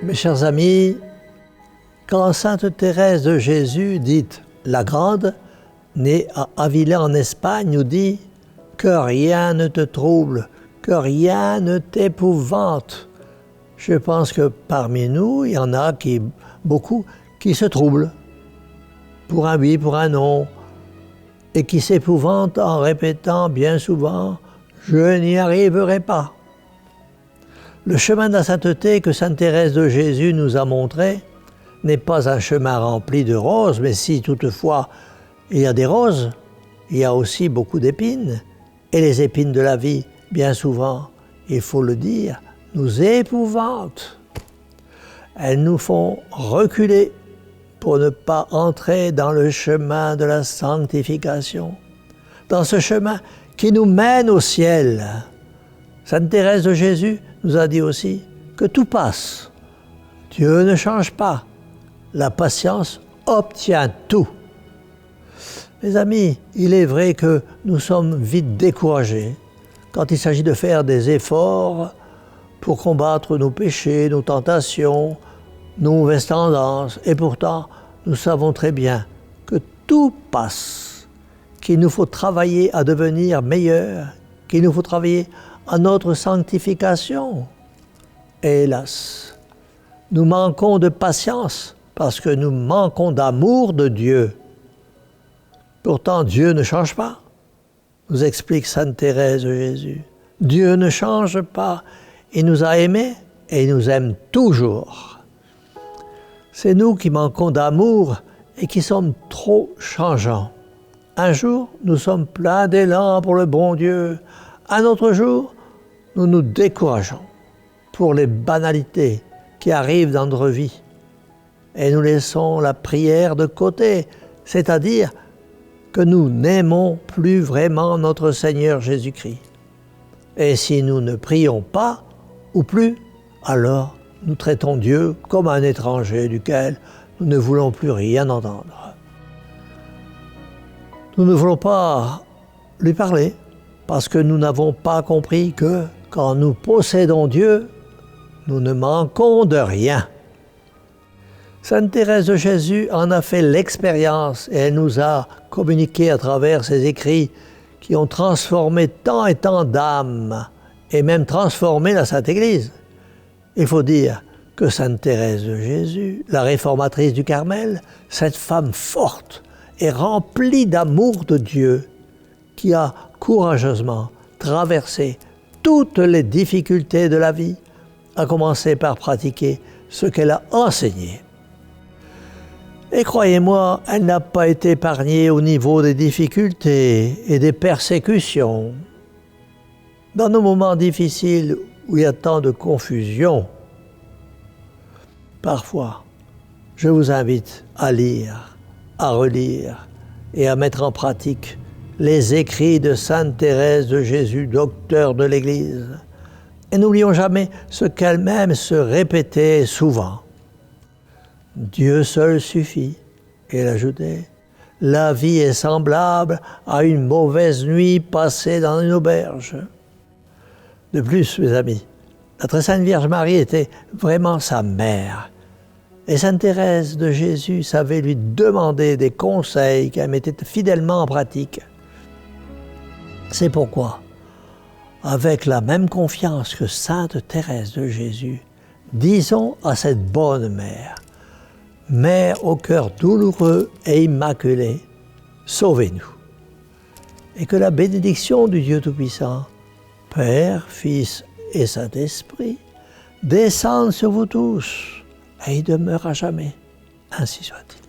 Mes chers amis, quand Sainte Thérèse de Jésus, dite la Grande, née à Avila en Espagne, nous dit « Que rien ne te trouble, que rien ne t'épouvante ». Je pense que parmi nous, il y en a beaucoup qui se troublent, pour un oui, pour un non, et qui s'épouvantent en répétant bien souvent « Je n'y arriverai pas ». Le chemin de la sainteté que Sainte Thérèse de Jésus nous a montré n'est pas un chemin rempli de roses, mais si toutefois il y a des roses, il y a aussi beaucoup d'épines. Et les épines de la vie, bien souvent, il faut le dire, nous épouvantent. Elles nous font reculer pour ne pas entrer dans le chemin de la sanctification, dans ce chemin qui nous mène au ciel. Sainte Thérèse de Jésus nous a dit aussi que tout passe. Dieu ne change pas. La patience obtient tout. Mes amis, il est vrai que nous sommes vite découragés quand il s'agit de faire des efforts pour combattre nos péchés, nos tentations, nos mauvaises tendances. Et pourtant, nous savons très bien que tout passe, qu'il nous faut travailler à devenir meilleurs, qu'il nous faut travailler à notre sanctification. Et hélas, nous manquons de patience parce que nous manquons d'amour de Dieu. Pourtant, Dieu ne change pas, nous explique Sainte Thérèse de Jésus. Dieu ne change pas. Il nous a aimés et il nous aime toujours. C'est nous qui manquons d'amour et qui sommes trop changeants. Un jour, nous sommes pleins d'élan pour le bon Dieu. Un autre jour, nous nous décourageons pour les banalités qui arrivent dans notre vie. Et nous laissons la prière de côté, c'est-à-dire que nous n'aimons plus vraiment notre Seigneur Jésus-Christ. Et si nous ne prions pas, ou plus, alors nous traitons Dieu comme un étranger duquel nous ne voulons plus rien entendre. Nous ne voulons pas lui parler parce que nous n'avons pas compris que quand nous possédons Dieu, nous ne manquons de rien. Sainte Thérèse de Jésus en a fait l'expérience et elle nous a communiqué à travers ses écrits qui ont transformé tant et tant d'âmes et même transformé la Sainte Église. Il faut dire que Sainte Thérèse de Jésus, la réformatrice du Carmel, cette femme forte et remplie d'amour de Dieu, qui a courageusement traversé toutes les difficultés de la vie, a commencé par pratiquer ce qu'elle a enseigné. Et croyez-moi, elle n'a pas été épargnée au niveau des difficultés et des persécutions. Dans nos moments difficiles où il y a tant de confusion, parfois, je vous invite à lire, à relire et à mettre en pratique les écrits de Sainte Thérèse de Jésus, docteur de l'Église. Et n'oublions jamais ce qu'elle-même se répétait souvent. Dieu seul suffit. Et elle ajoutait, la vie est semblable à une mauvaise nuit passée dans une auberge. De plus, mes amis, la très sainte Vierge Marie était vraiment sa mère. Et Sainte Thérèse de Jésus savait lui demander des conseils qu'elle mettait fidèlement en pratique. C'est pourquoi, avec la même confiance que Sainte Thérèse de Jésus, disons à cette bonne mère, Mère au cœur douloureux et immaculé, sauvez-nous. Et que la bénédiction du Dieu Tout-Puissant, Père, Fils et Saint-Esprit, descende sur vous tous et y demeure à jamais. Ainsi soit-il.